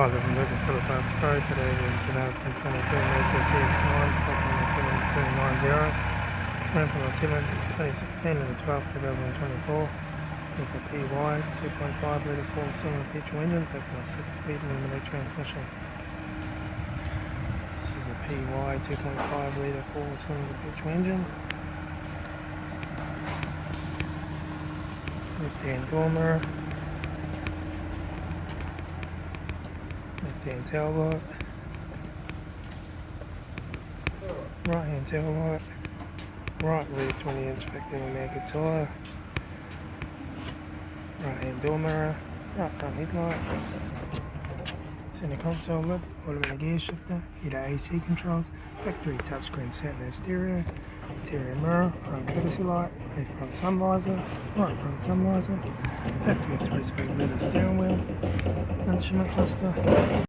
Hi, this is Lucas Petrol Pro. Today in 2022 Mazda CX9 stock number 7290. Coming from the 2016 to the 12th 2024. It's a PY 2.5 litre 4-cylinder petrol engine backed by a 6-speed automatic transmission. This is a PY 2.5 litre 4-cylinder petrol engine. Left-hand door mirror. Left-hand tail light, right hand tail light, right rear 20-inch factory American tyre, right hand door mirror, right front headlight, center console lid, automatic gear shifter, heater AC controls, factory touchscreen satnav stereo, interior mirror, front courtesy light, left front sun visor, right front sun visor, factory 3-speed leather steering wheel, instrument cluster.